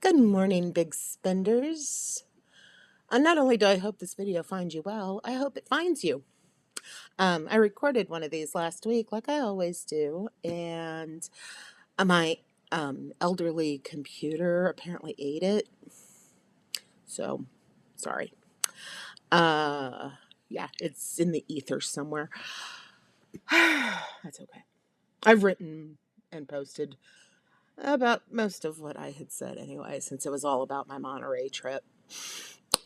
Good morning, big spenders. Not only do I hope this video finds you well, I hope it finds you. I recorded one of these last week, like I always do, and my elderly computer apparently ate it. So, sorry. Yeah, it's in the ether somewhere. That's okay. I've written and posted about most of what I had said anyway, since it was all about my Monterey trip.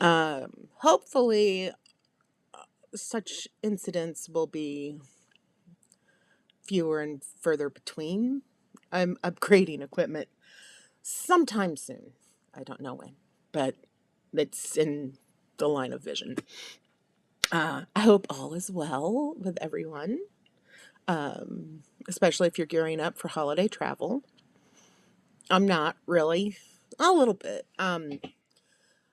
Hopefully, such incidents will be fewer and further between. I'm upgrading equipment sometime soon. I don't know when, but it's in the line of vision. I hope all is well with everyone, especially if you're gearing up for holiday travel. I'm not really, a little bit.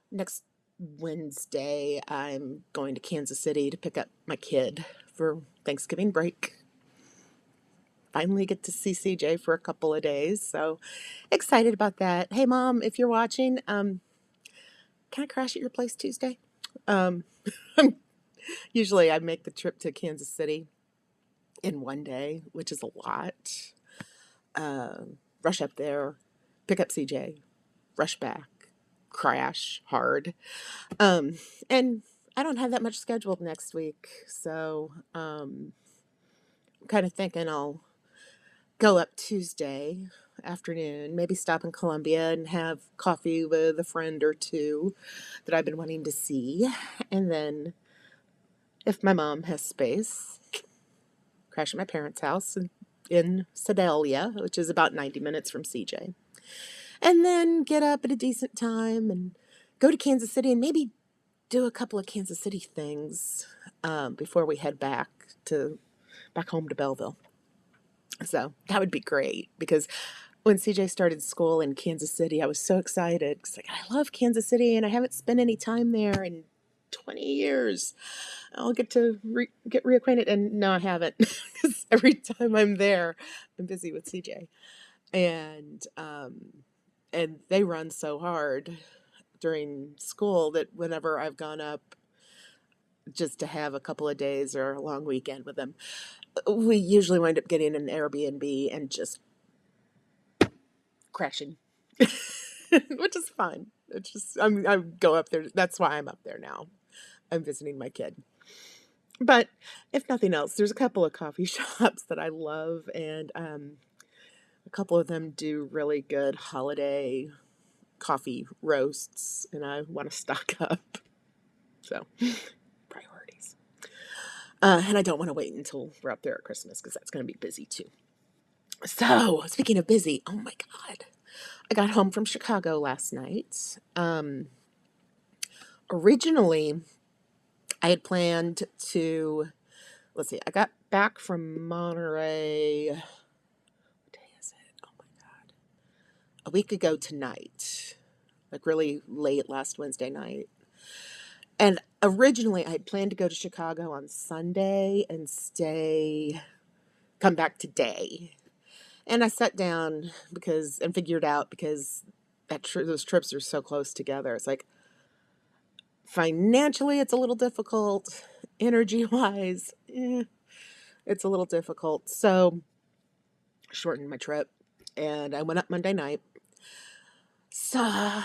Next Wednesday, I'm going to Kansas City to pick up my kid for Thanksgiving break. Finally get to see CJ for a couple of days, so excited about that. Hey, Mom, if you're watching, can I crash at your place Tuesday? Um, usually I make the trip to Kansas City in one day, which is a lot. Rush up there, pick up CJ, rush back, crash hard. And I don't have that much scheduled next week, so I'm kind of thinking I'll go up Tuesday afternoon, maybe stop in Columbia and have coffee with a friend or two that I've been wanting to see. And then, if my mom has space, crash at my parents' house in Sedalia, which is about 90 minutes from CJ. And then get up at a decent time and go to Kansas City and maybe do a couple of Kansas City things before we head back home to Belleville. So that would be great because when CJ started school in Kansas City, I was so excited. It's like, I love Kansas City and I haven't spent any time there in 20 years. I'll get to get reacquainted. And no, I haven't because every time I'm there, I'm busy with CJ. And they run so hard during school that whenever I've gone up just to have a couple of days or a long weekend with them, we usually wind up getting an Airbnb and just crashing, which is fun. It's just I go up there. That's why I'm up there now. I'm visiting my kid. But if nothing else, there's a couple of coffee shops that I love, and a couple of them do really good holiday coffee roasts, and I want to stock up. So priorities. And I don't want to wait until we're up there at Christmas because that's going to be busy too. So speaking of busy, oh my God. I got home from Chicago last night. Originally, I had planned to, let's see, I got back from Monterey, what day is it? Oh my God. A week ago tonight, like really late last Wednesday night. And originally, I had planned to go to Chicago on Sunday and come back today. And I sat down and figured out because those trips are so close together. It's like, financially, it's a little difficult. Energy-wise, it's a little difficult. So, shortened my trip, and I went up Monday night. Saw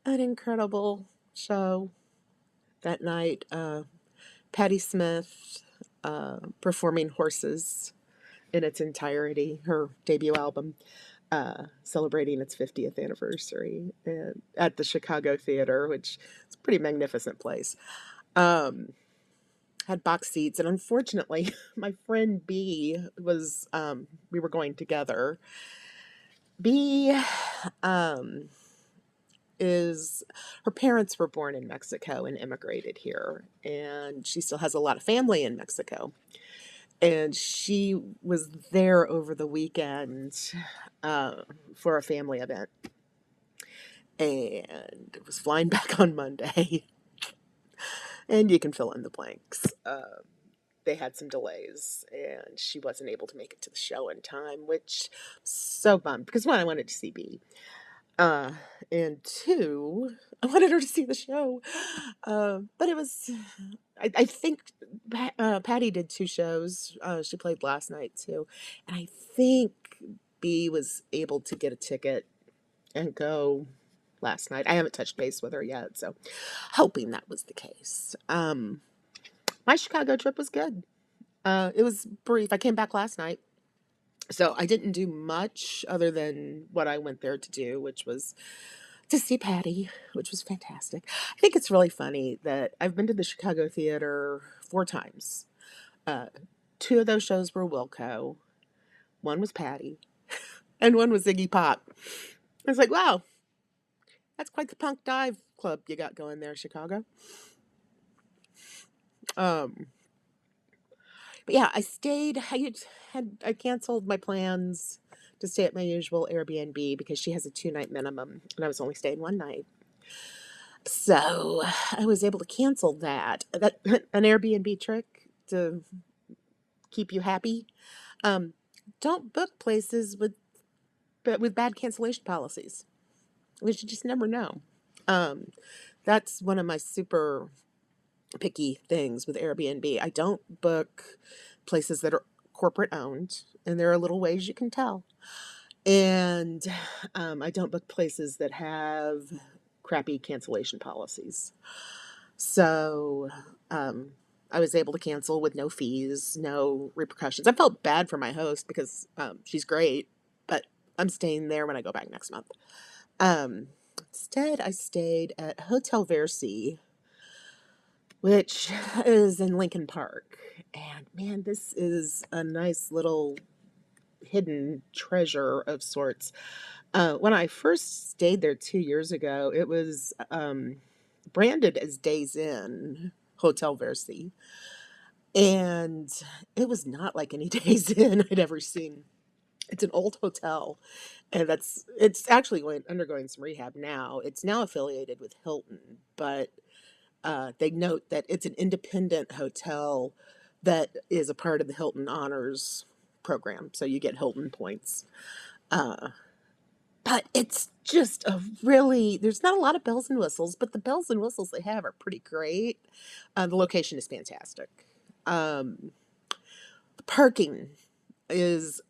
an incredible show that night. Patti Smith performing Horses in its entirety, her debut album, celebrating its 50th anniversary at the Chicago Theater, which is a pretty magnificent place. Had box seats, and unfortunately, my friend B we were going together. B is her parents were born in Mexico and immigrated here, and she still has a lot of family in Mexico. And she was there over the weekend for a family event, and was flying back on Monday. And you can fill in the blanks. They had some delays, and she wasn't able to make it to the show in time, which so bummed because one, I wanted to see B. Uh, and two, I wanted her to see the show. But it was, I think Patty did two shows. She played last night too. And I think B was able to get a ticket and go last night. I haven't touched base with her yet, so hoping that was the case. My Chicago trip was good. It was brief. I came back last night. So I didn't do much other than what I went there to do, which was to see Patty, which was fantastic. I think it's really funny that I've been to the Chicago Theater 4 times. Uh, Two of those shows were Wilco, one was Patty, and one was Iggy Pop. I was like, wow, that's quite the punk dive club you got going there, Chicago. Um, but yeah, I stayed. I canceled my plans to stay at my usual Airbnb because she has a 2 night minimum, and I was only staying 1 night. So I was able to cancel that. That an Airbnb trick to keep you happy. Um, don't book places with bad cancellation policies, which you just never know. Um, that's one of my super picky things with Airbnb. I don't book places that are corporate owned, and there are little ways you can tell. And I don't book places that have crappy cancellation policies. So um, I was able to cancel with no fees, no repercussions. I felt bad for my host because she's great, but I'm staying there when I go back next month. Um, Instead, I stayed at Hotel Versi, which is in Lincoln Park. And man, this is a nice little hidden treasure of sorts. When I first stayed there 2 years ago, it was branded as Days Inn Hotel Versi. And it was not like any Days Inn I'd ever seen. It's an old hotel, and it's actually undergoing some rehab now. It's now affiliated with Hilton, but they note that it's an independent hotel that is a part of the Hilton Honors program, so you get Hilton points. Uh, but it's just a really, there's not a lot of bells and whistles, but the bells and whistles they have are pretty great. The location is fantastic. Um, the parking is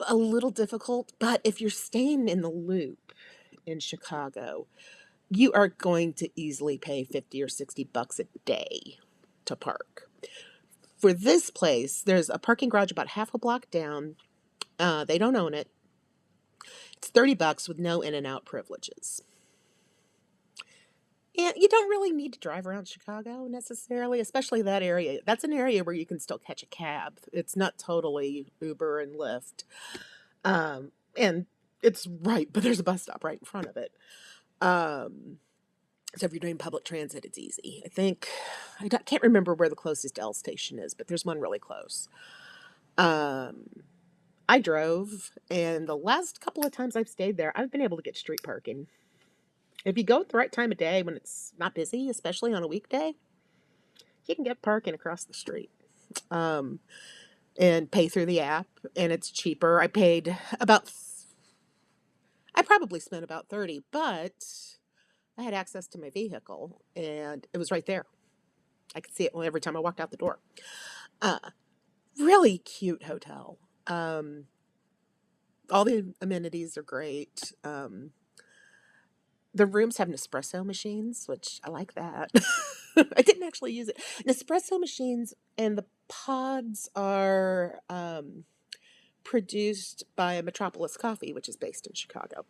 a little difficult, but if you're staying in the Loop in Chicago, you are going to easily pay 50 or $60 a day to park. For this place, there's a parking garage about half a block down. They don't own it. It's $30 with no in and out privileges. And you don't really need to drive around Chicago necessarily, especially that area. That's an area where you can still catch a cab. It's not totally Uber and Lyft. And it's right, but there's a bus stop right in front of it. Um, so if you're doing public transit, it's easy. Can't remember where the closest L station is, but there's one really close. Um, I drove, and the last couple of times I've stayed there, I've been able to get street parking. If you go at the right time of day when it's not busy, especially on a weekday, you can get parking across the street. Um, and pay through the app, and it's cheaper. I probably spent about 30, but I had access to my vehicle, and it was right there. I could see it every time I walked out the door. Uh, Really cute hotel. All the amenities are great. The rooms have Nespresso machines, which I like that. I didn't actually use it. Nespresso machines, and the pods are produced by Metropolis Coffee, which is based in Chicago.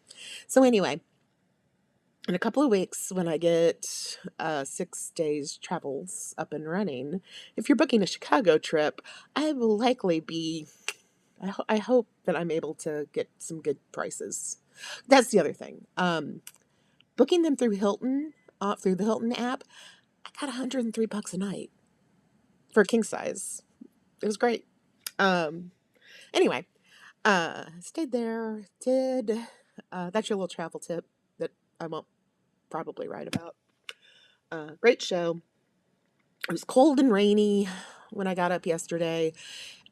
So anyway, in a couple of weeks, when I get 6 days travels up and running, if you're booking a Chicago trip, I will likely be. I hope that I'm able to get some good prices. That's the other thing. Booking them through the Hilton app, I got $103 a night for a king size. It was great. Um, anyway, stayed there. That's your little travel tip that I won't probably write about. Great show. It was cold and rainy when I got up yesterday,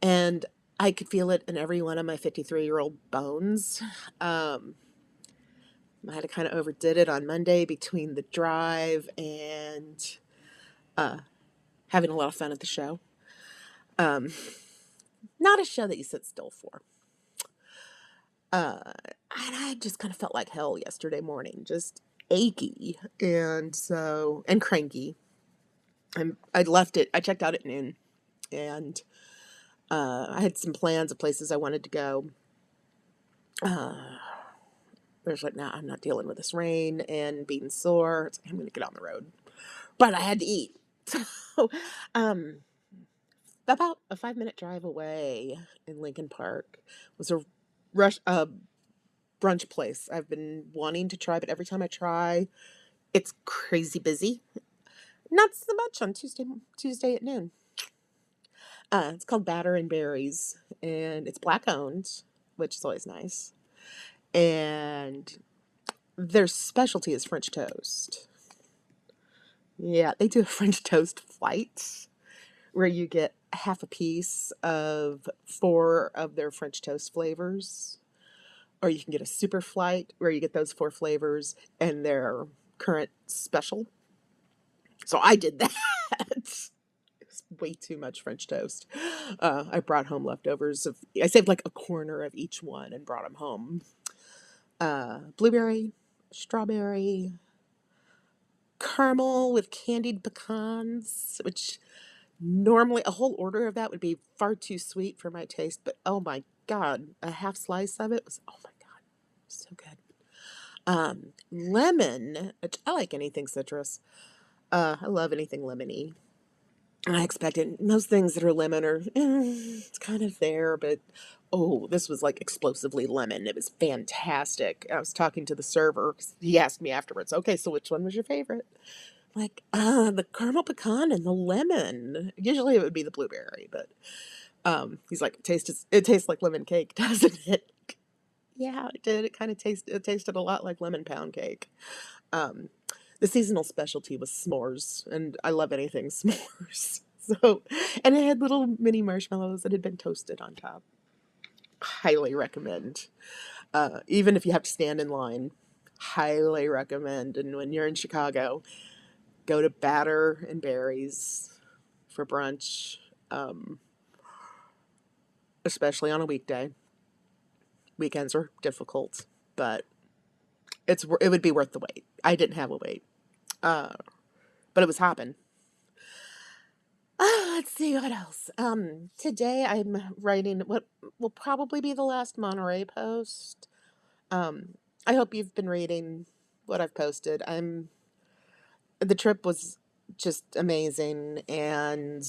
and I could feel it in every one of my 53-year-old bones. Um, I had kind of overdid it on Monday between the drive and having a lot of fun at the show. Not a show that you sit still for. And I just kind of felt like hell yesterday morning, just achy and cranky. I left it. I checked out at noon, and I had some plans of places I wanted to go. There's like, nah, I'm not dealing with this rain and being sore. It's like, I'm going to get on the road, but I had to eat. So, about a 5-minute drive away in Lincoln Park was a brunch place I've been wanting to try, but every time I try, it's crazy busy. Not so much on Tuesday at noon. It's called Batter and Berries, and it's Black owned, which is always nice. And their specialty is French toast. Yeah, they do a French toast flight where you get half a piece of 4 of their French toast flavors. Or you can get a super flight where you get those 4 flavors and their current special. So I did that. It was way too much French toast. I brought home leftovers I saved like a corner of each one and brought them home. Blueberry, strawberry, caramel with candied pecans, which normally a whole order of that would be far too sweet for my taste, but oh my God, a half slice of it was, oh my God, so good. Lemon, which I like anything citrus. I love anything lemony. And I expected most things that are lemon are, it's kind of there, but oh, this was like explosively lemon. It was fantastic. I was talking to the server. He asked me afterwards, okay, so which one was your favorite? Like, the caramel pecan and the lemon. Usually it would be the blueberry, but he's like, it tastes like lemon cake, doesn't it? Yeah, it did. It tasted a lot like lemon pound cake. The seasonal specialty was s'mores, and I love anything s'mores. So, and it had little mini marshmallows that had been toasted on top. Highly recommend. Even if you have to stand in line, highly recommend. And when you're in Chicago, go to Batter and Berries for brunch, especially on a weekday. Weekends are difficult, but it would be worth the wait. I didn't have a wait, but it was hopping. Let's see what else. Today I'm writing what will probably be the last Monterey post. I hope you've been reading what I've posted. The trip was just amazing, and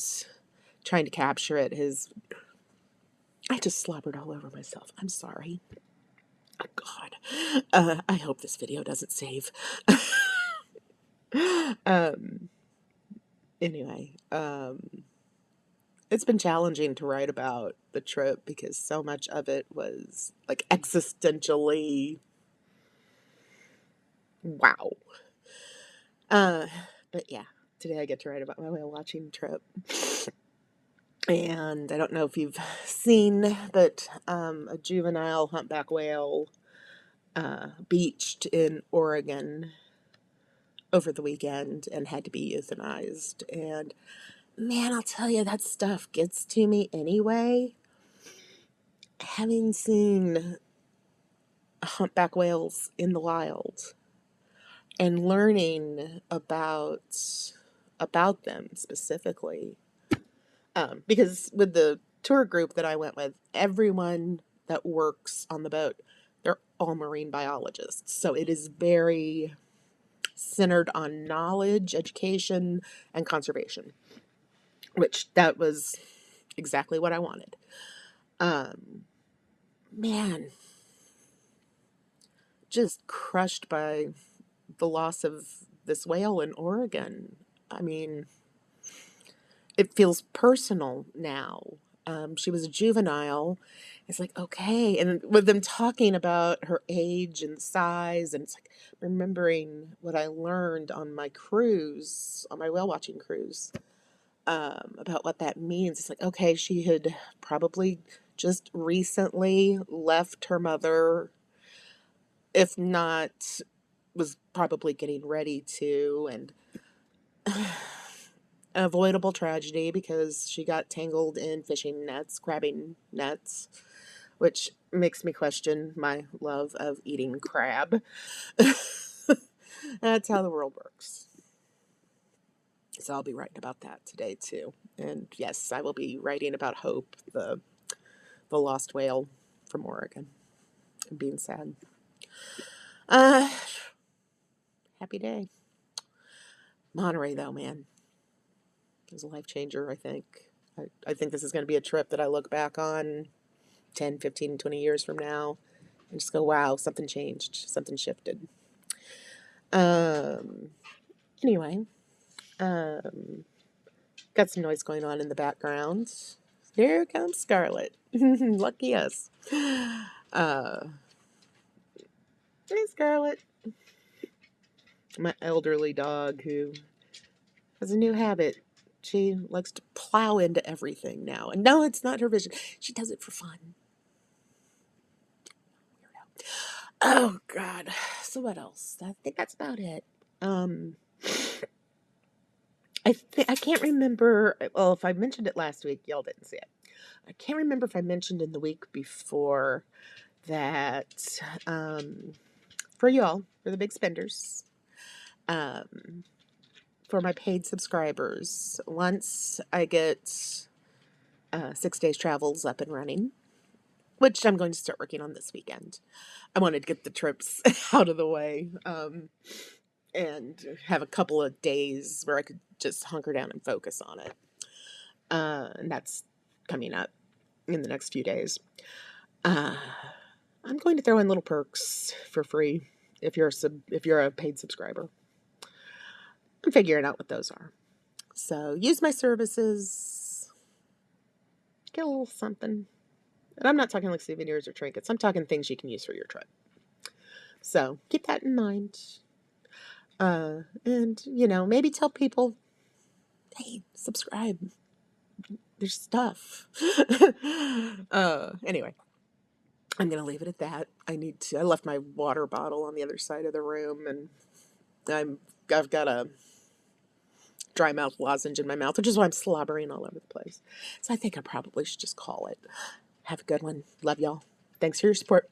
trying to capture it I just slobbered all over myself. I'm sorry. Oh God. I hope this video doesn't save. Anyway, it's been challenging to write about the trip because so much of it was like existentially wow. But yeah, today I get to write about my whale watching trip. And I don't know if you've seen, but a juvenile humpback whale beached in Oregon over the weekend and had to be euthanized. And man, I'll tell you, that stuff gets to me anyway. Having seen humpback whales in the wild and learning about them specifically, because with the tour group that I went with, everyone that works on the boat, they're all marine biologists. So it is very centered on knowledge, education, and conservation, which that was exactly what I wanted. Man, just crushed by the loss of this whale in Oregon. I mean, it feels personal now. She was a juvenile. It's like, okay. And with them talking about her age and size, and it's like remembering what I learned on my cruise, on my whale watching cruise, about what that means. It's like, okay, she had probably just recently left her mother if not, was probably getting ready to, and avoidable tragedy because she got tangled in fishing nets, crabbing nets, which makes me question my love of eating crab. That's how the world works. So I'll be writing about that today too. And yes, I will be writing about Hope, the lost whale from Oregon, and being sad. Uh Happy day. Monterey though, man. It was a life changer, I think. I think this is going to be a trip that I look back on 10, 15, 20 years from now and just go, wow, something changed, something shifted. Um, anyway, um, got some noise going on in the background. Here comes Scarlet. Lucky us. Uh, hey, Scarlet. My elderly dog who has a new habit. She likes to plow into everything now. And no, it's not her vision. She does it for fun. Oh, God. So what else? I think that's about it. Um, I can't remember. Well, if I mentioned it last week, y'all didn't see it. I can't remember if I mentioned in the week before that for y'all, for the big spenders, um, for my paid subscribers, once I get 6 days travels up and running, which I'm going to start working on this weekend. I wanted to get the trips out of the way and have a couple of days where I could just hunker down and focus on it. And that's coming up in the next few days. I'm going to throw in little perks for free if you're a paid subscriber. I'm figuring out what those are. So use my services, get a little something. And I'm not talking like souvenirs or trinkets. I'm talking things you can use for your trip. So keep that in mind. And maybe tell people, hey, subscribe. There's stuff. Anyway, I'm gonna leave it at that. I left my water bottle on the other side of the room, and I've got a dry mouth lozenge in my mouth, which is why I'm slobbering all over the place. So I think I probably should just call it. Have a good one. Love y'all. Thanks for your support.